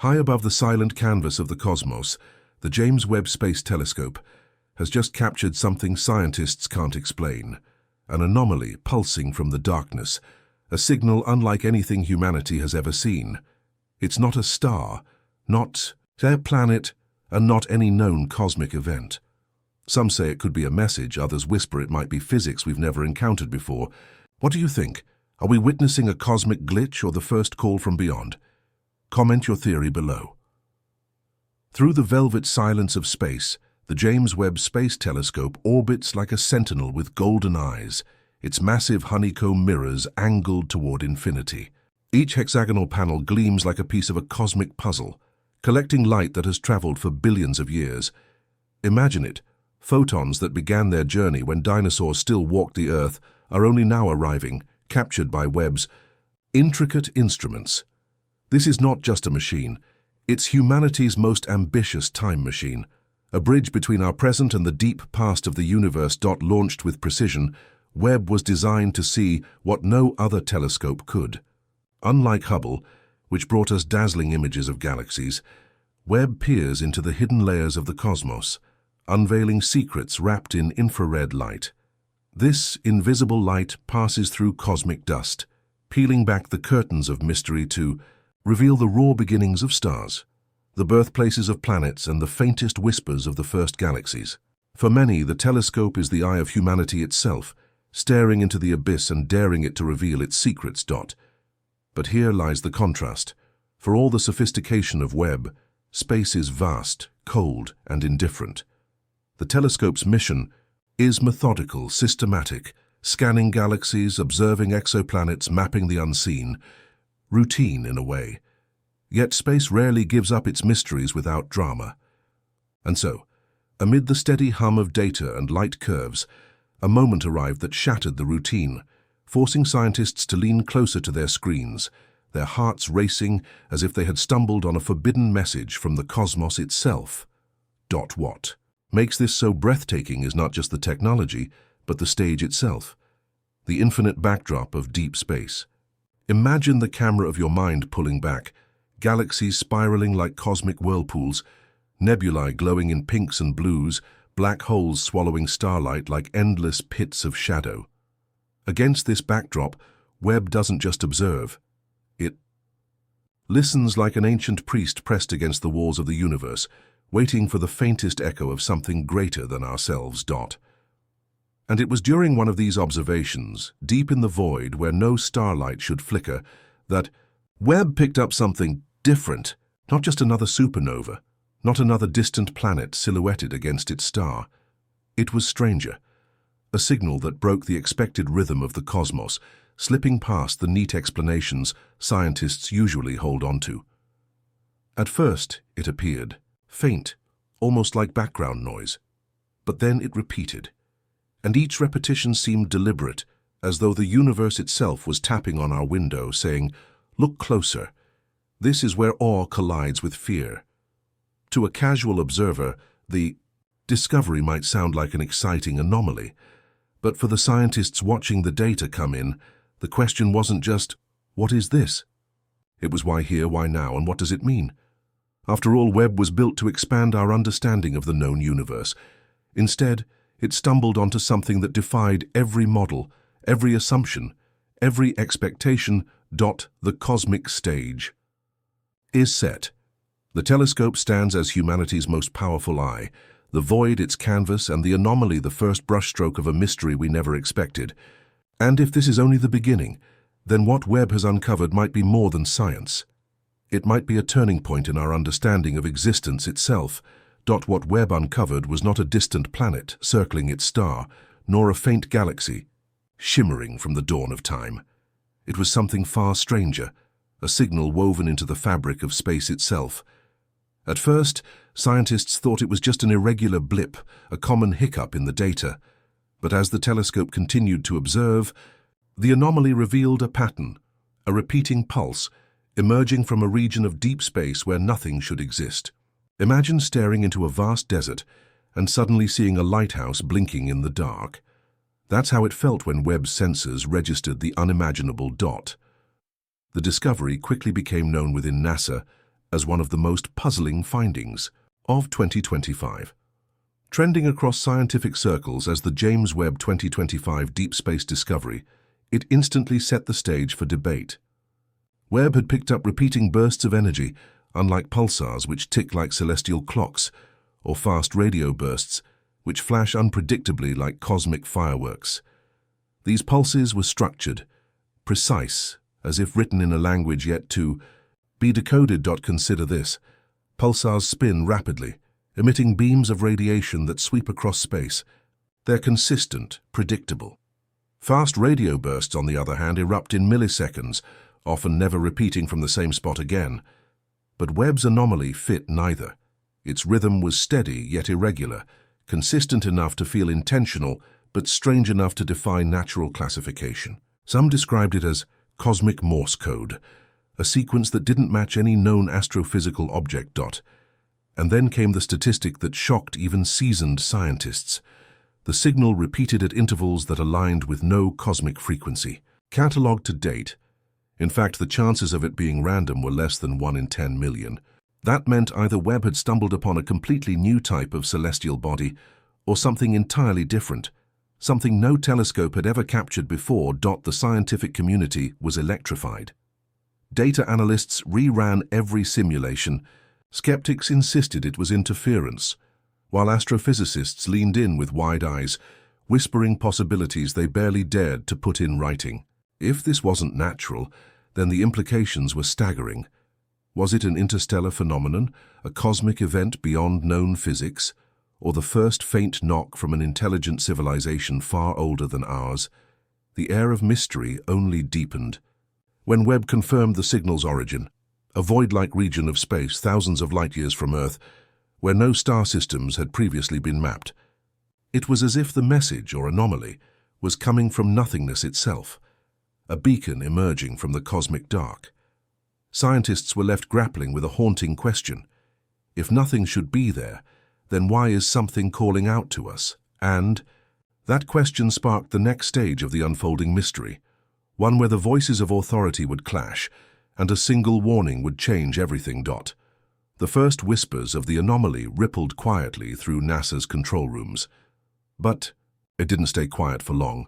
High above the silent canvas of the cosmos, the James Webb Space Telescope has just captured something scientists can't explain. An anomaly pulsing from the darkness, a signal unlike anything humanity has ever seen. It's not a star, not a planet, and not any known cosmic event. Some say it could be a message, others whisper it might be physics we've never encountered before. What do you think? Are we witnessing a cosmic glitch or the first call from beyond? Comment your theory below. Through the velvet silence of space, the James Webb Space Telescope orbits like a sentinel with golden eyes, its massive honeycomb mirrors angled toward infinity. Each hexagonal panel gleams like a piece of a cosmic puzzle, collecting light that has traveled for billions of years. Imagine it, photons that began their journey when dinosaurs still walked the Earth are only now arriving, captured by Webb's intricate instruments. This is not just a machine, it's humanity's most ambitious time machine, a bridge between our present and the deep past of the universe. Launched with precision, Webb was designed to see what no other telescope could. Unlike Hubble, which brought us dazzling images of galaxies, Webb peers into the hidden layers of the cosmos, unveiling secrets wrapped in infrared light. This invisible light passes through cosmic dust, peeling back the curtains of mystery to reveal the raw beginnings of stars, the birthplaces of planets, and the faintest whispers of the first galaxies. For many, the telescope is the eye of humanity itself, staring into the abyss and daring it to reveal its secrets. But here lies the contrast. For all the sophistication of Webb, space is vast, cold, and indifferent. The telescope's mission is methodical, systematic, scanning galaxies, observing exoplanets, mapping the unseen, routine in a way. Yet space rarely gives up its mysteries without drama. And so, amid the steady hum of data and light curves, a moment arrived that shattered the routine, forcing scientists to lean closer to their screens, their hearts racing as if they had stumbled on a forbidden message from the cosmos itself. What makes this so breathtaking is not just the technology, but the stage itself, the infinite backdrop of deep space. Imagine the camera of your mind pulling back, galaxies spiraling like cosmic whirlpools, nebulae glowing in pinks and blues, black holes swallowing starlight like endless pits of shadow. Against this backdrop, Webb doesn't just observe. It listens like an ancient priest pressed against the walls of the universe, waiting for the faintest echo of something greater than ourselves. And it was during one of these observations, deep in the void where no starlight should flicker, that Webb picked up something different, not just another supernova, not another distant planet silhouetted against its star. It was stranger, a signal that broke the expected rhythm of the cosmos, slipping past the neat explanations scientists usually hold on to. At first, it appeared faint, almost like background noise, but then it repeated. And each repetition seemed deliberate, as though the universe itself was tapping on our window, saying, "Look closer. This is where awe collides with fear." To a casual observer, the discovery might sound like an exciting anomaly, but for the scientists watching the data come in, the question wasn't just, "What is this?" It was why here, why now, and what does it mean? After all, Webb was built to expand our understanding of the known universe. Instead, it stumbled onto something that defied every model, every assumption, every expectation. The cosmic stage is set. The telescope stands as humanity's most powerful eye, the void its canvas, and the anomaly the first brushstroke of a mystery we never expected. And if this is only the beginning, then what Webb has uncovered might be more than science. It might be a turning point in our understanding of existence itself. What Webb uncovered was not a distant planet circling its star, nor a faint galaxy shimmering from the dawn of time. It was something far stranger, a signal woven into the fabric of space itself. At first, scientists thought it was just an irregular blip, a common hiccup in the data. But as the telescope continued to observe, the anomaly revealed a pattern, a repeating pulse, emerging from a region of deep space where nothing should exist. Imagine staring into a vast desert and suddenly seeing a lighthouse blinking in the dark. That's how it felt when Webb's sensors registered the unimaginable dot. The discovery quickly became known within NASA as one of the most puzzling findings of 2025. Trending across scientific circles as the James Webb 2025 deep space discovery, it instantly set the stage for debate. Webb had picked up repeating bursts of energy, unlike pulsars which tick like celestial clocks, or fast radio bursts which flash unpredictably like cosmic fireworks. These pulses were structured, precise, as if written in a language yet to be decoded. Consider this. Pulsars spin rapidly, emitting beams of radiation that sweep across space. They're consistent, predictable. Fast radio bursts, on the other hand, erupt in milliseconds, often never repeating from the same spot again. But Webb's anomaly fit neither. Its rhythm was steady yet irregular, consistent enough to feel intentional, but strange enough to defy natural classification. Some described it as cosmic Morse code, a sequence that didn't match any known astrophysical object. And then came the statistic that shocked even seasoned scientists. The signal repeated at intervals that aligned with no cosmic frequency. Catalogued to date, in fact, the chances of it being random were less than 1 in 10 million. That meant either Webb had stumbled upon a completely new type of celestial body, or something entirely different, something no telescope had ever captured before. The scientific community was electrified. Data analysts reran every simulation. Skeptics insisted it was interference, while astrophysicists leaned in with wide eyes, whispering possibilities they barely dared to put in writing. If this wasn't natural, then the implications were staggering. Was it an interstellar phenomenon, a cosmic event beyond known physics, or the first faint knock from an intelligent civilization far older than ours? The air of mystery only deepened. When Webb confirmed the signal's origin, a void-like region of space thousands of light-years from Earth, where no star systems had previously been mapped, it was as if the message, or anomaly, was coming from nothingness itself, a beacon emerging from the cosmic dark. Scientists were left grappling with a haunting question. If nothing should be there, then why is something calling out to us? And that question sparked the next stage of the unfolding mystery, one where the voices of authority would clash, and a single warning would change everything. The first whispers of the anomaly rippled quietly through NASA's control rooms. But it didn't stay quiet for long.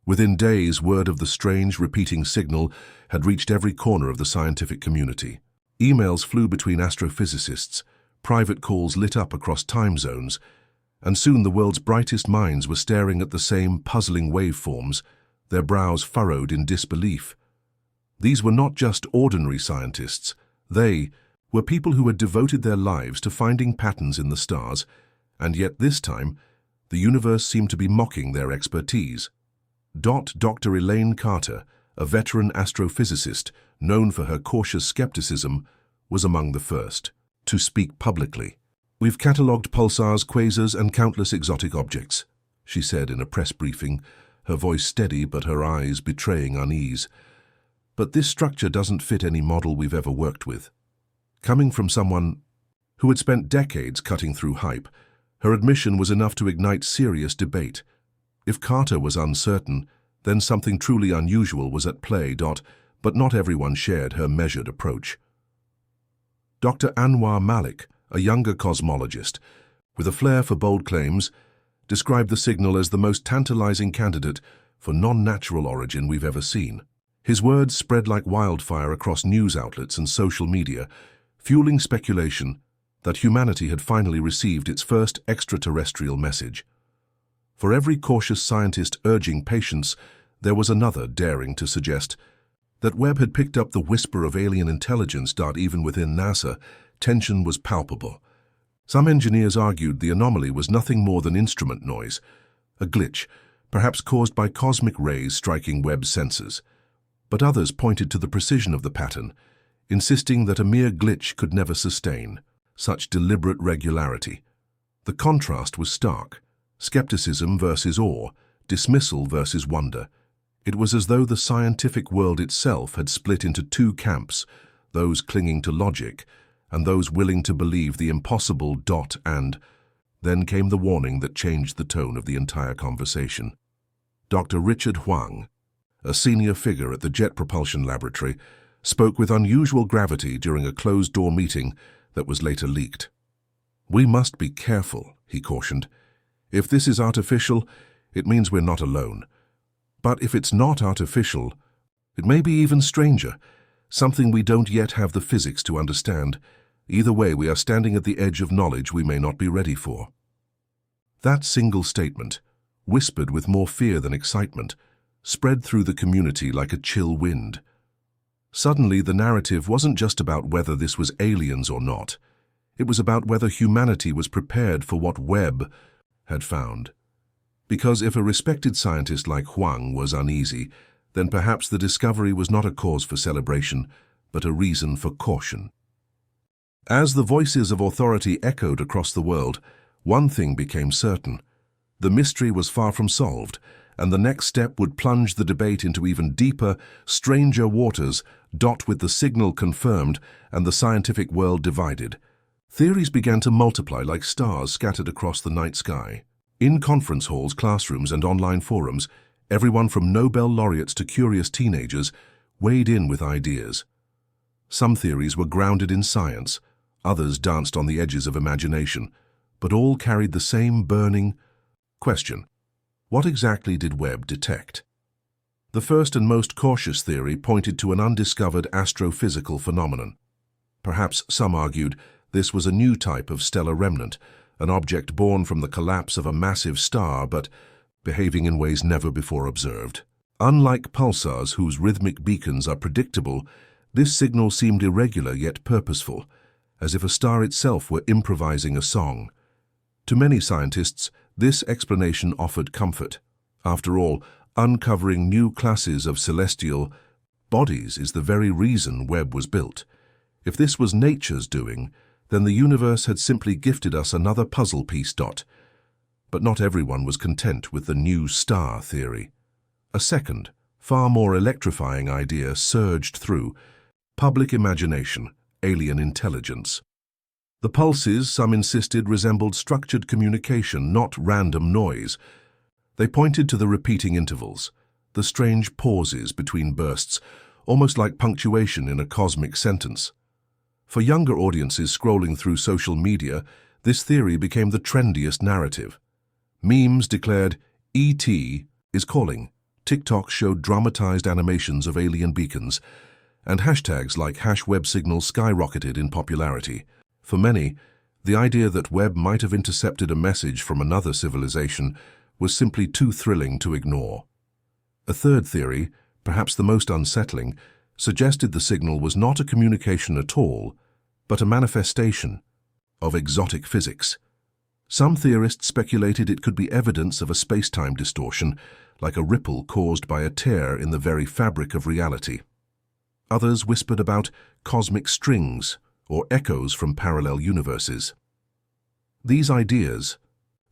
Within days, word of the strange, repeating signal had reached every corner of the scientific community. Emails flew between astrophysicists, private calls lit up across time zones, and soon the world's brightest minds were staring at the same puzzling waveforms, their brows furrowed in disbelief. These were not just ordinary scientists. They were people who had devoted their lives to finding patterns in the stars, and yet this time, the universe seemed to be mocking their expertise. Dr. Elaine Carter, a veteran astrophysicist known for her cautious skepticism, was among the first to speak publicly. "We've catalogued pulsars, quasars, and countless exotic objects," she said in a press briefing, her voice steady but her eyes betraying unease. "But this structure doesn't fit any model we've ever worked with." Coming from someone who had spent decades cutting through hype, her admission was enough to ignite serious debate. If Carter was uncertain, then something truly unusual was at play. But not everyone shared her measured approach. Dr. Anwar Malik, a younger cosmologist, with a flair for bold claims, described the signal as the most tantalizing candidate for non-natural origin we've ever seen. His words spread like wildfire across news outlets and social media, fueling speculation that humanity had finally received its first extraterrestrial message. For every cautious scientist urging patience, there was another daring to suggest that Webb had picked up the whisper of alien intelligence. Even within NASA, tension was palpable. Some engineers argued the anomaly was nothing more than instrument noise, a glitch, perhaps caused by cosmic rays striking Webb's sensors. But others pointed to the precision of the pattern, insisting that a mere glitch could never sustain such deliberate regularity. The contrast was stark. Skepticism versus awe, dismissal versus wonder. It was as though the scientific world itself had split into two camps, those clinging to logic and those willing to believe the impossible. And then came the warning that changed the tone of the entire conversation. Dr. Richard Huang, a senior figure at the Jet Propulsion Laboratory, spoke with unusual gravity during a closed-door meeting that was later leaked. "We must be careful," he cautioned. "If this is artificial, it means we're not alone. But if it's not artificial, it may be even stranger, something we don't yet have the physics to understand. Either way, we are standing at the edge of knowledge we may not be ready for." That single statement, whispered with more fear than excitement, spread through the community like a chill wind. Suddenly, the narrative wasn't just about whether this was aliens or not. It was about whether humanity was prepared for what Webb had found. Because if a respected scientist like Huang was uneasy, then perhaps the discovery was not a cause for celebration, but a reason for caution. As the voices of authority echoed across the world, one thing became certain. The mystery was far from solved, and the next step would plunge the debate into even deeper, stranger waters, with the signal confirmed and the scientific world divided. Theories began to multiply like stars scattered across the night sky. In conference halls, classrooms, and online forums, everyone from Nobel laureates to curious teenagers weighed in with ideas. Some theories were grounded in science, others danced on the edges of imagination, but all carried the same burning question. What exactly did Webb detect? The first and most cautious theory pointed to an undiscovered astrophysical phenomenon. Perhaps, some argued, this was a new type of stellar remnant, an object born from the collapse of a massive star but behaving in ways never before observed. Unlike pulsars whose rhythmic beacons are predictable, this signal seemed irregular yet purposeful, as if a star itself were improvising a song. To many scientists, this explanation offered comfort. After all, uncovering new classes of celestial bodies is the very reason Webb was built. If this was nature's doing, then the universe had simply gifted us another puzzle piece. But not everyone was content with the new star theory. A second, far more electrifying idea surged through: public imagination, alien intelligence. The pulses, some insisted, resembled structured communication, not random noise. They pointed to the repeating intervals, the strange pauses between bursts, almost like punctuation in a cosmic sentence. For younger audiences scrolling through social media, this theory became the trendiest narrative. Memes declared, "ET is calling." TikTok showed dramatized animations of alien beacons, and hashtags like #WebbSignal skyrocketed in popularity. For many, the idea that Webb might have intercepted a message from another civilization was simply too thrilling to ignore. A third theory, perhaps the most unsettling, suggested the signal was not a communication at all, but a manifestation of exotic physics. Some theorists speculated it could be evidence of a space-time distortion, like a ripple caused by a tear in the very fabric of reality. Others whispered about cosmic strings or echoes from parallel universes. These ideas,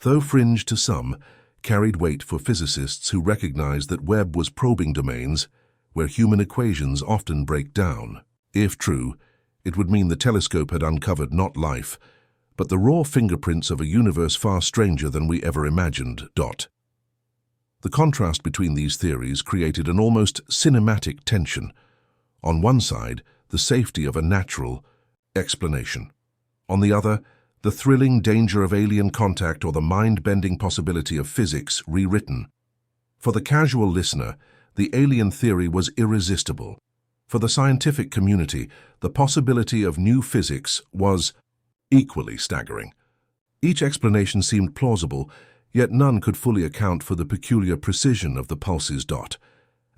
though fringe to some, carried weight for physicists who recognized that Webb was probing domains where human equations often break down. If true, it would mean the telescope had uncovered not life, but the raw fingerprints of a universe far stranger than we ever imagined. The contrast between these theories created an almost cinematic tension. On one side, the safety of a natural explanation. On the other, the thrilling danger of alien contact or the mind-bending possibility of physics rewritten. For the casual listener, the alien theory was irresistible. For the scientific community, the possibility of new physics was equally staggering. Each explanation seemed plausible, yet none could fully account for the peculiar precision of the pulses.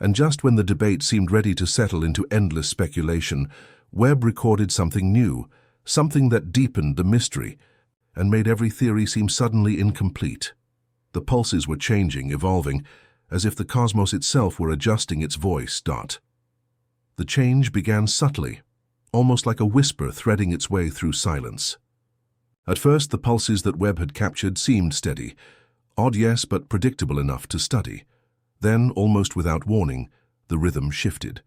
And just when the debate seemed ready to settle into endless speculation, Webb recorded something new, something that deepened the mystery and made every theory seem suddenly incomplete. The pulses were changing, evolving, as if the cosmos itself were adjusting its voice. The change began subtly, almost like a whisper threading its way through silence. At first, the pulses that Webb had captured seemed steady, odd yes, but predictable enough to study. Then, almost without warning, the rhythm shifted.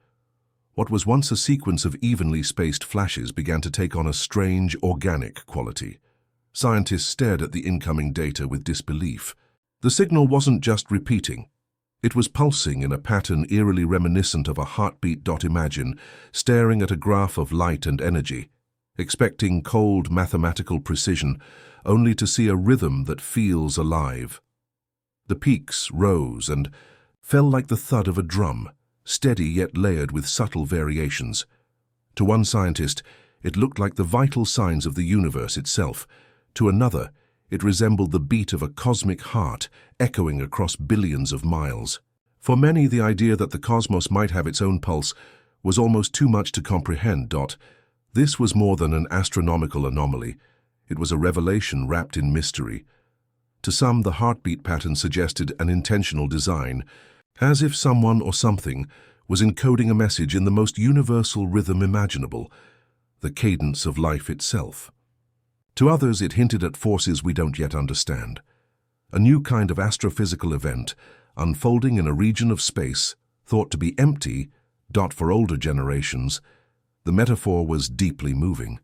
What was once a sequence of evenly spaced flashes began to take on a strange, organic quality. Scientists stared at the incoming data with disbelief. The signal wasn't just repeating. It was pulsing in a pattern eerily reminiscent of a heartbeat. Imagine staring at a graph of light and energy, expecting cold mathematical precision, only to see a rhythm that feels alive. The peaks rose and fell like the thud of a drum, steady yet layered with subtle variations. To one scientist, it looked like the vital signs of the universe itself. To another, it resembled the beat of a cosmic heart echoing across billions of miles. For many, the idea that the cosmos might have its own pulse was almost too much to comprehend. This was more than an astronomical anomaly. It was a revelation wrapped in mystery. To some, the heartbeat pattern suggested an intentional design, as if someone or something was encoding a message in the most universal rhythm imaginable, the cadence of life itself. To others, it hinted at forces we don't yet understand. A new kind of astrophysical event unfolding in a region of space thought to be empty. For older generations, the metaphor was deeply moving.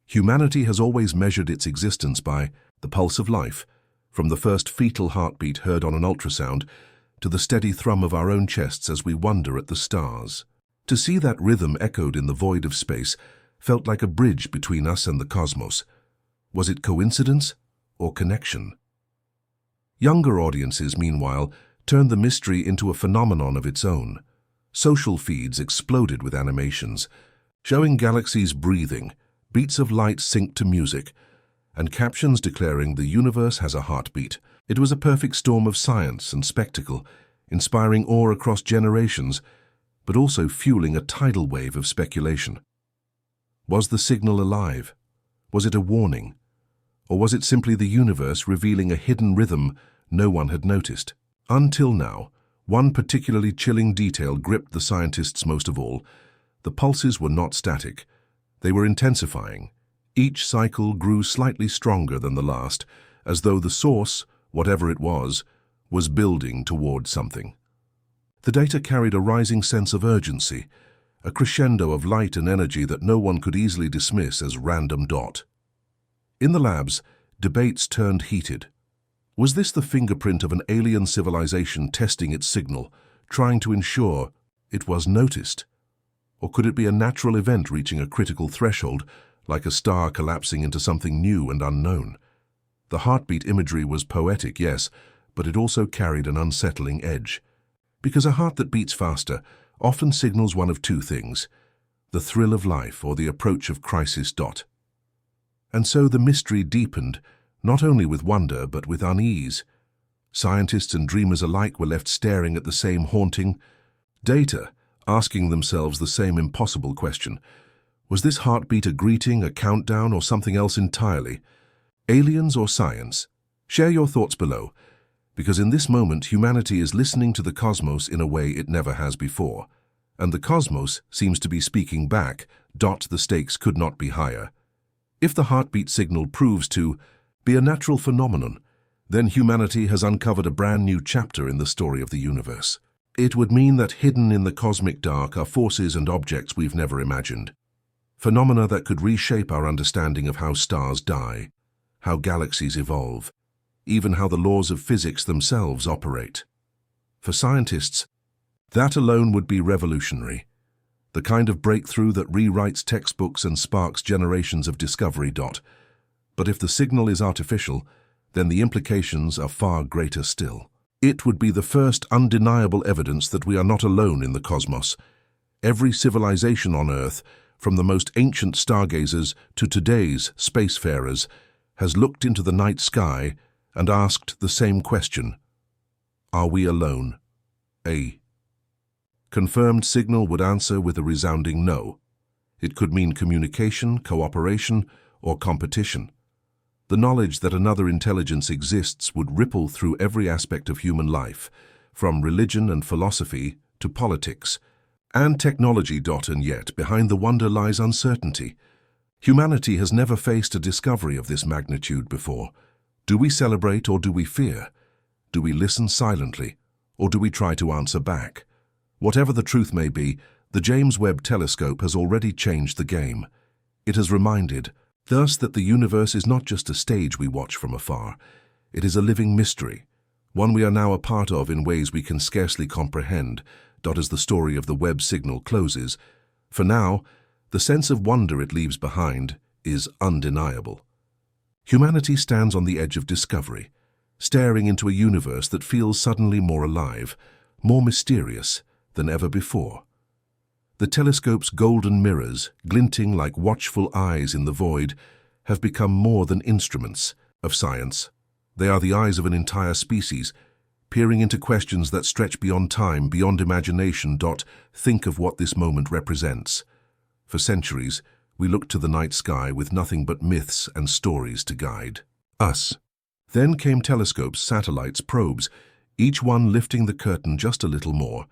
Humanity has always measured its existence by the pulse of life, from the first fetal heartbeat heard on an ultrasound to the steady thrum of our own chests as we wonder at the stars. To see that rhythm echoed in the void of space felt like a bridge between us and the cosmos. Was it coincidence or connection? Younger audiences, meanwhile, turned the mystery into a phenomenon of its own. Social feeds exploded with animations, showing galaxies breathing, beats of light synced to music, and captions declaring the universe has a heartbeat. It was a perfect storm of science and spectacle, inspiring awe across generations, but also fueling a tidal wave of speculation. Was the signal alive? Was it a warning? Or was it simply the universe revealing a hidden rhythm no one had noticed? Until now, one particularly chilling detail gripped the scientists most of all. The pulses were not static. They were intensifying. Each cycle grew slightly stronger than the last, as though the source, whatever it was building toward something. The data carried a rising sense of urgency, a crescendo of light and energy that no one could easily dismiss as random. In the labs, debates turned heated. Was this the fingerprint of an alien civilization testing its signal, trying to ensure it was noticed? Or could it be a natural event reaching a critical threshold, like a star collapsing into something new and unknown? The heartbeat imagery was poetic, yes, but it also carried an unsettling edge. Because a heart that beats faster often signals one of two things: the thrill of life or the approach of crisis. And so the mystery deepened, not only with wonder but with unease. Scientists and dreamers alike were left staring at the same haunting data, asking themselves the same impossible question. Was this heartbeat a greeting, a countdown, or something else entirely? Aliens or science? Share your thoughts below, because in this moment humanity is listening to the cosmos in a way it never has before. And the cosmos seems to be speaking back. The stakes could not be higher. If the heartbeat signal proves to be a natural phenomenon, then humanity has uncovered a brand new chapter in the story of the universe. It would mean that hidden in the cosmic dark are forces and objects we've never imagined. Phenomena that could reshape our understanding of how stars die, how galaxies evolve, even how the laws of physics themselves operate. For scientists, that alone would be revolutionary. The kind of breakthrough that rewrites textbooks and sparks generations of discovery. But if the signal is artificial, then the implications are far greater still. It would be the first undeniable evidence that we are not alone in the cosmos. Every civilization on Earth, from the most ancient stargazers to today's spacefarers, has looked into the night sky and asked the same question: are we alone? A confirmed signal would answer with a resounding no. It could mean communication, cooperation, or competition. The knowledge that another intelligence exists would ripple through every aspect of human life, from religion and philosophy to politics and technology. And yet, behind the wonder lies uncertainty. Humanity has never faced a discovery of this magnitude before. Do we celebrate or do we fear? Do we listen silently or do we try to answer back? Whatever the truth may be, the James Webb Telescope has already changed the game. It has reminded us that the universe is not just a stage we watch from afar. It is a living mystery, one we are now a part of in ways we can scarcely comprehend, as the story of the Webb signal closes. For now, the sense of wonder it leaves behind is undeniable. Humanity stands on the edge of discovery, staring into a universe that feels suddenly more alive, more mysterious than ever before. The telescope's golden mirrors, glinting like watchful eyes in the void, have become more than instruments of science. They are the eyes of an entire species, peering into questions that stretch beyond time, beyond imagination. Think of what this moment represents. For centuries, we looked to the night sky with nothing but myths and stories to guide us. Then came telescopes, satellites, probes, each one lifting the curtain just a little more.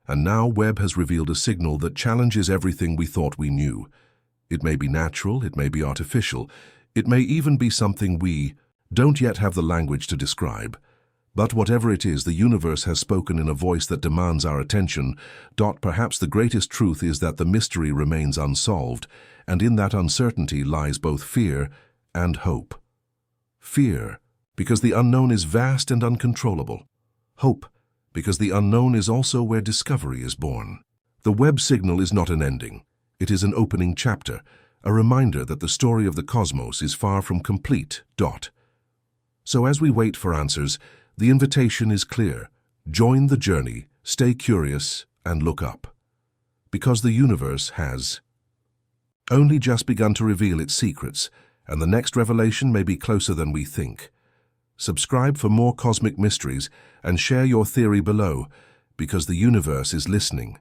And now Webb has revealed a signal that challenges everything we thought we knew. It may be natural, it may be artificial, it may even be something we don't yet have the language to describe. But whatever it is, the universe has spoken in a voice that demands our attention. Perhaps the greatest truth is that the mystery remains unsolved, and in that uncertainty lies both fear and hope. Fear, because the unknown is vast and uncontrollable. Hope, because the unknown is also where discovery is born. The Webb signal is not an ending. It is an opening chapter, a reminder that the story of the cosmos is far from complete. So as we wait for answers, the invitation is clear. Join the journey, stay curious, and look up. Because the universe has only just begun to reveal its secrets, and the next revelation may be closer than we think. Subscribe for more cosmic mysteries and share your theory below, because the universe is listening.